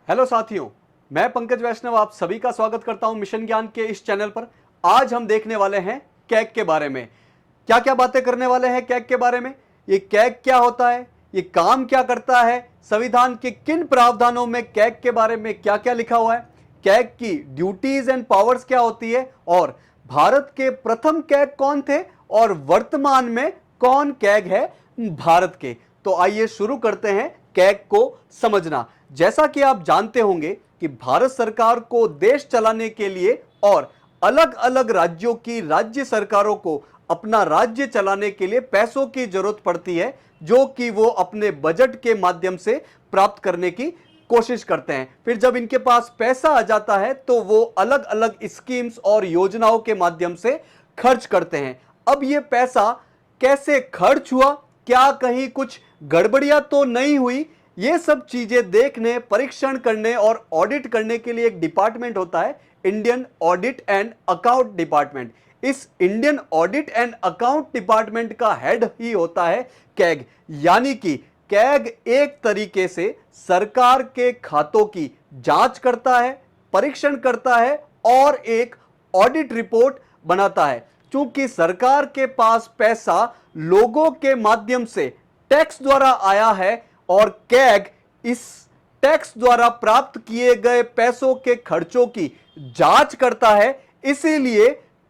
Hello साथियों, मैं पंकज वैष्णव आप सभी का स्वागत करता हूं मिशन ज्ञान के इस चैनल पर। आज हम देखने वाले हैं कैग के बारे में। क्या क्या बातें करने वाले हैं कैग के बारे में। ये कैग क्या होता है, ये काम क्या करता है, संविधान के किन प्रावधानों में कैग के बारे में क्या क्या लिखा हुआ है, कैग की ड्यूटीज एंड पावर्स क्या होती है, और भारत के प्रथम कैग कौन थे और वर्तमान में कौन कैग है भारत के। तो आइए शुरू करते हैं कैग को समझना। जैसा कि आप जानते होंगे कि भारत सरकार को देश चलाने के लिए और अलग अलग राज्यों की राज्य सरकारों को अपना राज्य चलाने के लिए पैसों की जरूरत पड़ती है, जो कि वो अपने बजट के माध्यम से प्राप्त करने की कोशिश करते हैं। फिर जब इनके पास पैसा आ जाता है तो वो अलग अलग स्कीम्स और योजनाओं के माध्यम से खर्च करते हैं। अब ये पैसा कैसे खर्च हुआ, क्या कहीं कुछ गड़बड़ियां तो नहीं हुई, ये सब चीजें देखने, परीक्षण करने और ऑडिट करने के लिए एक डिपार्टमेंट होता है, Indian audit and account department. इस Indian audit and account department का हेड ही होता है कैग। यानी कि कैग एक तरीके से सरकार के खातों की जांच करता है, परीक्षण करता है और एक ऑडिट रिपोर्ट बनाता है। चूंकि सरकार के पास पैसा लोगों के माध्यम से टैक्स द्वारा आया है और कैग इस टैक्स द्वारा प्राप्त किए गए पैसों के खर्चों की जांच करता है, इसीलिए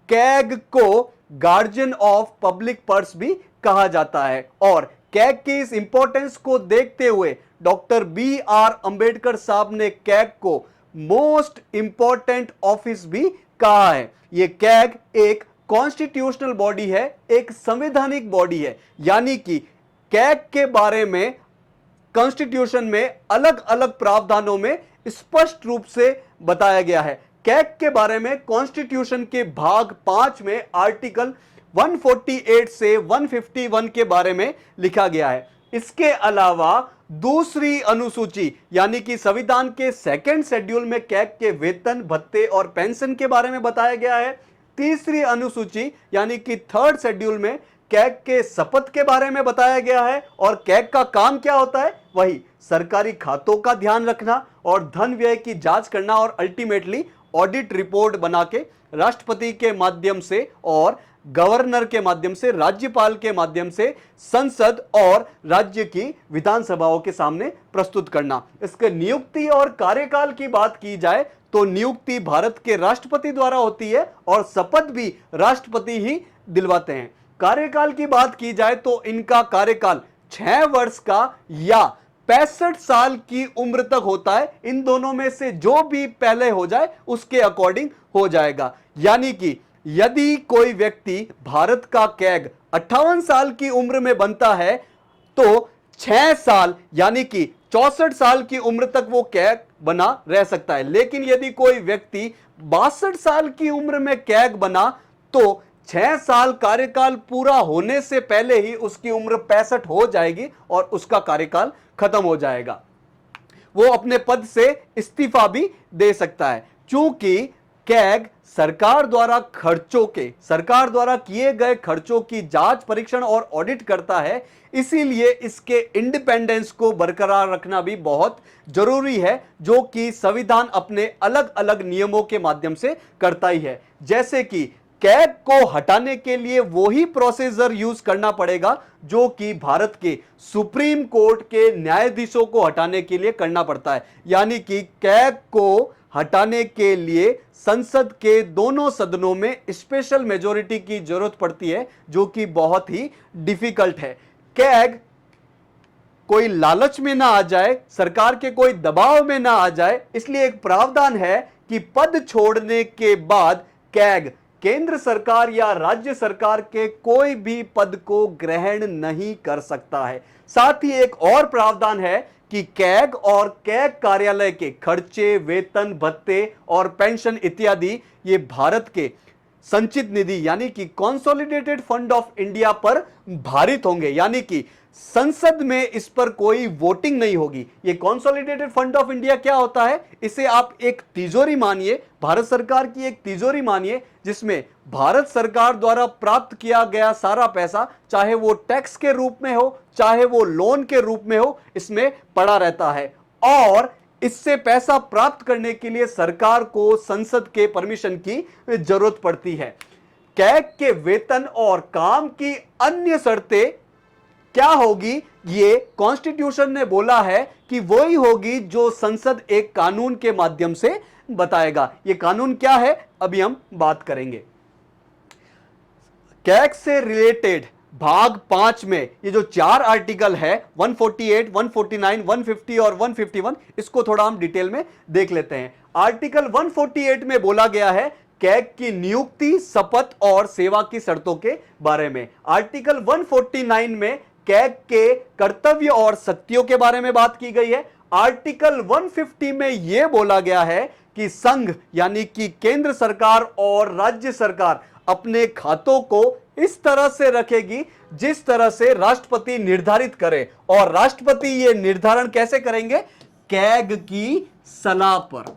कैग को गार्जियन ऑफ पब्लिक पर्स भी कहा जाता है। और कैग की इस इंपॉर्टेंस को देखते हुए डॉक्टर B.R. अंबेडकर साहब ने कैग को मोस्ट इंपॉर्टेंट ऑफिस भी कहा है। यह कैग एक कॉन्स्टिट्यूशनल बॉडी है, एक संवैधानिक बॉडी है। यानी कि कैग के बारे में कॉन्स्टिट्यूशन में अलग अलग प्रावधानों में स्पष्ट रूप से बताया गया है। कैग के बारे में कॉन्स्टिट्यूशन के भाग 5 में आर्टिकल 148 से 151 के बारे में लिखा गया है। इसके अलावा दूसरी अनुसूची यानी कि संविधान के सेकंड शेड्यूल में कैग के वेतन, भत्ते और पेंशन के बारे में बताया गया है। तीसरी अनुसूची यानी कि थर्ड शेड्यूल में कैग के शपथ के बारे में बताया गया है। और कैग का काम क्या होता है, वही सरकारी खातों का ध्यान रखना और धन व्यय की जांच करना और अल्टीमेटली ऑडिट रिपोर्ट बना के राष्ट्रपति के माध्यम से और गवर्नर के माध्यम से, राज्यपाल के माध्यम से संसद और राज्य की विधानसभाओं के सामने प्रस्तुत करना। इसके नियुक्ति और कार्यकाल की बात की जाए तो नियुक्ति भारत के राष्ट्रपति द्वारा होती है और शपथ भी राष्ट्रपति ही दिलवाते हैं। कार्यकाल की बात की जाए तो इनका कार्यकाल 6 वर्ष का या 65 साल की उम्र तक होता है। इन दोनों में से जो भी पहले हो जाए उसके अकॉर्डिंग हो जाएगा। यानी कि यदि कोई व्यक्ति भारत का कैग 58 साल की उम्र में बनता है तो 6 साल यानी कि 64 साल की उम्र तक वो कैग बना रह सकता है। लेकिन यदि कोई व्यक्ति 62 साल की उम्र में कैग बना तो 6 साल कार्यकाल पूरा होने से पहले ही उसकी उम्र 65 हो जाएगी और उसका कार्यकाल खत्म हो जाएगा। वो अपने पद से इस्तीफा भी दे सकता है। चूंकि कैग सरकार द्वारा किए गए खर्चों की जांच, परीक्षण और ऑडिट करता है, इसीलिए इसके इंडिपेंडेंस को बरकरार रखना भी बहुत जरूरी है, जो कि संविधान अपने अलग अलग नियमों के माध्यम से करता ही है। जैसे कि कैग को हटाने के लिए वही प्रोसीजर यूज करना पड़ेगा जो कि भारत के सुप्रीम कोर्ट के न्यायाधीशों को हटाने के लिए करना पड़ता है। यानी कि कैग को हटाने के लिए संसद के दोनों सदनों में स्पेशल मेजॉरिटी की जरूरत पड़ती है, जो कि बहुत ही डिफिकल्ट है। कैग कोई लालच में ना आ जाए, सरकार के कोई दबाव में ना आ जाए, इसलिए एक प्रावधान है कि पद छोड़ने के बाद कैग केंद्र सरकार या राज्य सरकार के कोई भी पद को ग्रहण नहीं कर सकता है। साथ ही एक और प्रावधान है कि कैग और कैग कार्यालय के खर्चे, वेतन, भत्ते और पेंशन इत्यादि ये भारत के संचित निधि यानी कि कंसोलिडेटेड फंड ऑफ इंडिया पर भारित होंगे। यानी कि संसद में इस पर कोई वोटिंग नहीं होगी। ये कंसोलिडेटेड फंड ऑफ इंडिया क्या होता है, इसे आप एक तिजोरी मानिए, भारत सरकार की एक तिजोरी मानिए, जिसमें भारत सरकार द्वारा प्राप्त किया गया सारा पैसा, चाहे वो टैक्स के रूप में हो, चाहे वो लोन के रूप में हो, इसमें पड़ा रहता है। और इससे पैसा प्राप्त करने के लिए सरकार को संसद के परमिशन की जरूरत पड़ती है। कैग के वेतन और काम की अन्य शर्तें क्या होगी, ये कॉन्स्टिट्यूशन ने बोला है कि वही होगी जो संसद एक कानून के माध्यम से बताएगा। ये कानून क्या है अभी हम बात करेंगे। कैग से रिलेटेड भाग 5 में ये जो 4 आर्टिकल है 148, 149, 150 और 151, इसको थोड़ा हम डिटेल में देख लेते हैं। आर्टिकल 148 में बोला गया है कैग की नियुक्ति, शपथ और सेवा की शर्तों के बारे में। आर्टिकल 149 में कैग के कर्तव्य और शक्तियों के बारे में बात की गई है। आर्टिकल 150 में यह बोला गया है कि संघ यानी कि केंद्र सरकार और राज्य सरकार अपने खातों को इस तरह से रखेगी जिस तरह से राष्ट्रपति निर्धारित करे, और राष्ट्रपति यह निर्धारण कैसे करेंगे, कैग की सलाह पर।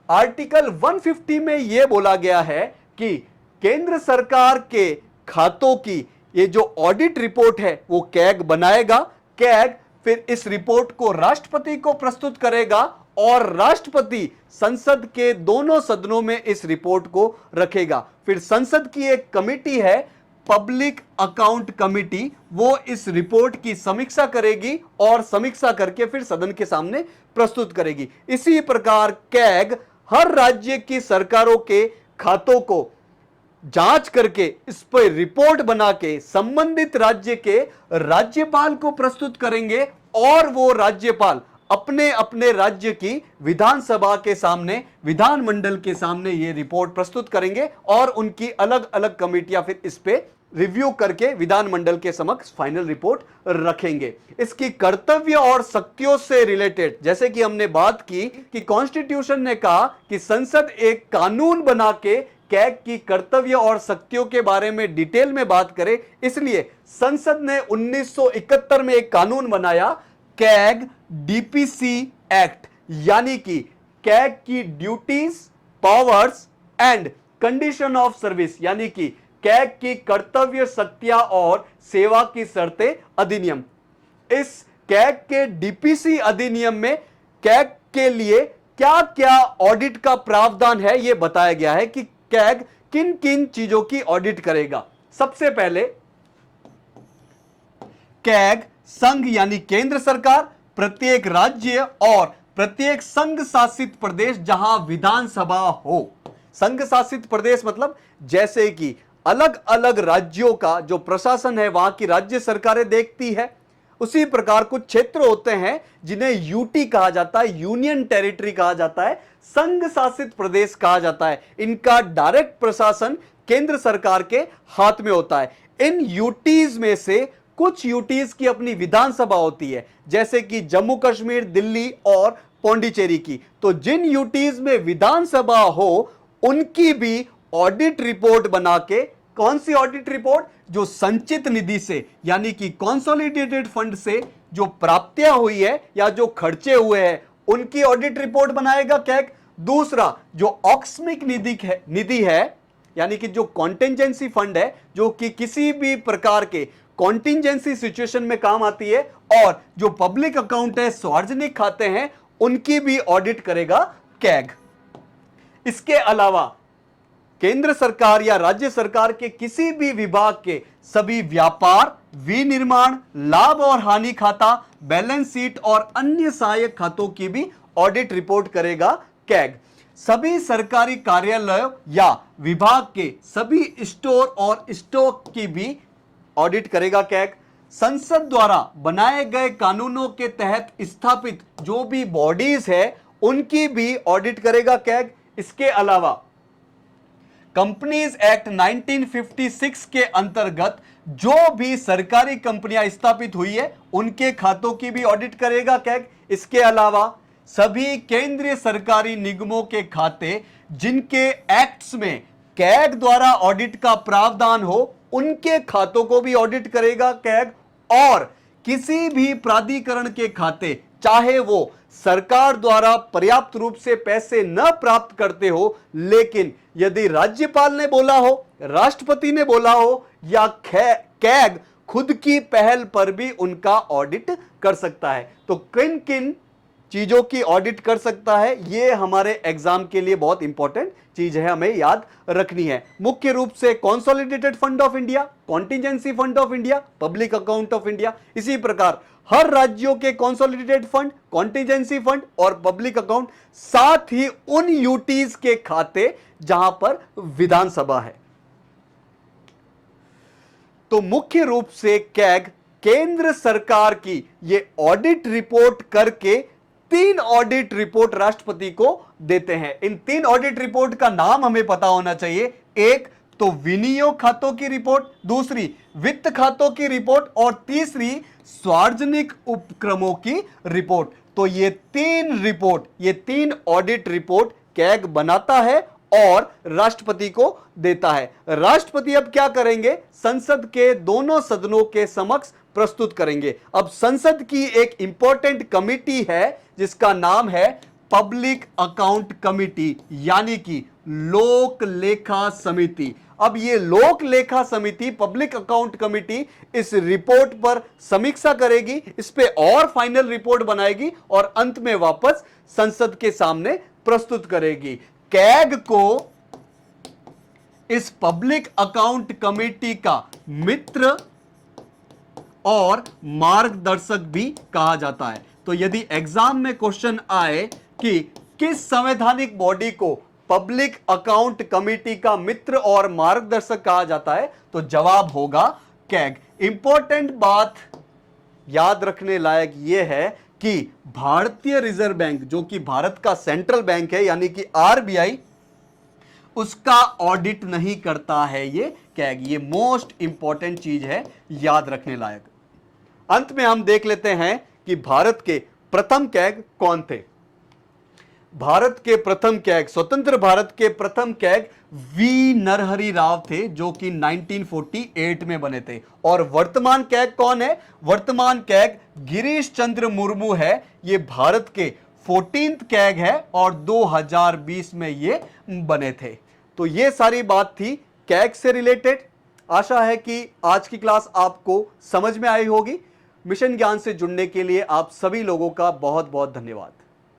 आर्टिकल 150 में यह बोला गया है कि केंद्र सरकार के खातों की ये जो ऑडिट रिपोर्ट है वो कैग बनाएगा। कैग फिर इस रिपोर्ट को राष्ट्रपति को प्रस्तुत करेगा और राष्ट्रपति संसद के दोनों सदनों में इस रिपोर्ट को रखेगा। फिर संसद की एक कमेटी है पब्लिक अकाउंट कमेटी, वो इस रिपोर्ट की समीक्षा करेगी और समीक्षा करके फिर सदन के सामने प्रस्तुत करेगी। इसी प्रकार कैग हर राज्य की सरकारों के खातों को जांच करके इस पर रिपोर्ट बना के संबंधित राज्य के राज्यपाल को प्रस्तुत करेंगे और वो राज्यपाल अपने अपने राज्य की विधानसभा के सामने, विधानमंडल के सामने ये रिपोर्ट प्रस्तुत करेंगे और उनकी अलग अलग कमेटियां फिर इस पे रिव्यू करके विधानमंडल के समक्ष फाइनल रिपोर्ट रखेंगे। इसकी कर्तव्य और शक्तियों से रिलेटेड जैसे कि हमने बात की कि कॉन्स्टिट्यूशन ने कहा कि संसद एक कानून बना के कैग की कर्तव्य और शक्तियों के बारे में डिटेल में बात करे, इसलिए संसद ने 1971 में एक कानून बनाया, कैग डीपीसी एक्ट, यानी कि कैग की duties, powers and condition of service, यानी कि कैग की कर्तव्य, शक्तियां और सेवा की शर्तें अधिनियम। इस कैग के डीपीसी अधिनियम में कैग के लिए क्या क्या ऑडिट का प्रावधान है यह बताया गया है कि कैग किन किन चीजों की ऑडिट करेगा। सबसे पहले कैग संघ यानी केंद्र सरकार, प्रत्येक राज्य और प्रत्येक संघ शासित प्रदेश जहां विधानसभा हो। संघ शासित प्रदेश मतलब जैसे कि अलग अलग राज्यों का जो प्रशासन है वहां की राज्य सरकारें देखती है। उसी प्रकार कुछ क्षेत्र होते हैं जिन्हें यूटी कहा जाता है, यूनियन टेरिटरी कहा जाता है, संघ शासित प्रदेश कहा जाता है। इनका डायरेक्ट प्रशासन केंद्र सरकार के हाथ में होता है। इन यूटीज में से कुछ यूटीज की अपनी विधानसभा होती है, जैसे कि जम्मू कश्मीर, दिल्ली और पौंडीचेरी की। तो जिन यूटीज में विधानसभा हो उनकी भी ऑडिट रिपोर्ट बना के, कौन सी ऑडिट रिपोर्ट, जो संचित निधि से यानी कि कंसोलिडेटेड फंड से जो प्राप्तियां हुई है या जो खर्चे हुए हैं उनकी ऑडिट रिपोर्ट बनाएगा कैग। दूसरा जो आकस्मिक निधि है यानी कि जो कॉन्टिजेंसी फंड है, जो कि किसी भी प्रकार के कॉन्टिजेंसी सिचुएशन में काम आती है, और जो पब्लिक अकाउंट है, सार्वजनिक खाते हैं, उनकी भी ऑडिट करेगा कैग। इसके अलावा केंद्र सरकार या राज्य सरकार के किसी भी विभाग के सभी व्यापार, विनिर्माण, लाभ और हानि खाता, बैलेंस शीट और अन्य सहायक खातों की भी ऑडिट रिपोर्ट करेगा कैग। सभी सरकारी कार्यालयों या विभाग के सभी स्टोर और स्टॉक की भी ऑडिट करेगा कैग। संसद द्वारा बनाए गए कानूनों के तहत स्थापित जो भी बॉडीज है उनकी भी ऑडिट करेगा कैग। इसके अलावा कंपनीज एक्ट 1956 के अंतर्गत जो भी सरकारी कंपनियां स्थापित हुई है उनके खातों की भी ऑडिट करेगा कैग। इसके अलावा सभी केंद्रीय सरकारी निगमों के खाते जिनके एक्ट्स में कैग द्वारा ऑडिट का प्रावधान हो उनके खातों को भी ऑडिट करेगा कैग। और किसी भी प्राधिकरण के खाते, चाहे वो सरकार द्वारा पर्याप्त रूप से पैसे न प्राप्त करते हो, लेकिन यदि राज्यपाल ने बोला हो, राष्ट्रपति ने बोला हो या कैग खुद की पहल पर भी उनका ऑडिट कर सकता है। तो किन किन चीजों की ऑडिट कर सकता है। ये हमारे एग्जाम के लिए बहुत इंपॉर्टेंट चीज है, हमें याद रखनी है। मुख्य रूप से consolidated fund of India, contingency fund of India, public account of India. इसी प्रकार हर राज्यों के कॉन्सोलिडेटेड फंड, कॉन्टिजेंसी फंड और पब्लिक अकाउंट, साथ ही उन यूटीज के खाते जहां पर विधानसभा है। तो मुख्य रूप से कैग केंद्र सरकार की ये ऑडिट रिपोर्ट करके 3 ऑडिट रिपोर्ट राष्ट्रपति को देते हैं। इन 3 ऑडिट रिपोर्ट का नाम हमें पता होना चाहिए। एक तो विनियोग खातों की रिपोर्ट, दूसरी वित्त खातों की रिपोर्ट और तीसरी सार्वजनिक उपक्रमों की रिपोर्ट। तो ये 3 ऑडिट रिपोर्ट कैग बनाता है और राष्ट्रपति को देता है। राष्ट्रपति अब क्या करेंगे? संसद के दोनों सदनों के समक्ष प्रस्तुत करेंगे। अब संसद की एक इंपॉर्टेंट कमिटी है जिसका नाम है पब्लिक अकाउंट कमिटी, यानी कि लोक लेखा समिति। अब ये लोक लेखा समिति, पब्लिक अकाउंट कमिटी, इस रिपोर्ट पर समीक्षा करेगी, इस पे और फाइनल रिपोर्ट बनाएगी और अंत में वापस संसद के सामने प्रस्तुत करेगी। कैग को इस पब्लिक अकाउंट कमेटी का मित्र और मार्गदर्शक भी कहा जाता है। तो यदि एग्जाम में क्वेश्चन आए कि किस संवैधानिक बॉडी को पब्लिक अकाउंट कमेटी का मित्र और मार्गदर्शक कहा जाता है, तो जवाब होगा कैग। इंपॉर्टेंट बात याद रखने लायक यह है कि भारतीय रिजर्व बैंक, जो कि भारत का सेंट्रल बैंक है, यानी कि आरबीआई, उसका ऑडिट नहीं करता है ये कैग। ये मोस्ट इंपॉर्टेंट चीज है, याद रखने लायक। अंत में हम देख लेते हैं कि भारत के प्रथम कैग कौन थे। भारत के प्रथम कैग, स्वतंत्र भारत के प्रथम कैग वी नरहरि राव थे, जो कि 1948 में बने थे। और वर्तमान कैग कौन है? वर्तमान कैग गिरीश चंद्र मुर्मू है। ये भारत के 14th कैग है और 2020 में ये बने थे। तो ये सारी बात थी कैग से रिलेटेड। आशा है कि आज की क्लास आपको समझ में आई होगी। मिशन ज्ञान से जुड़ने के लिए आप सभी लोगों का बहुत बहुत धन्यवाद।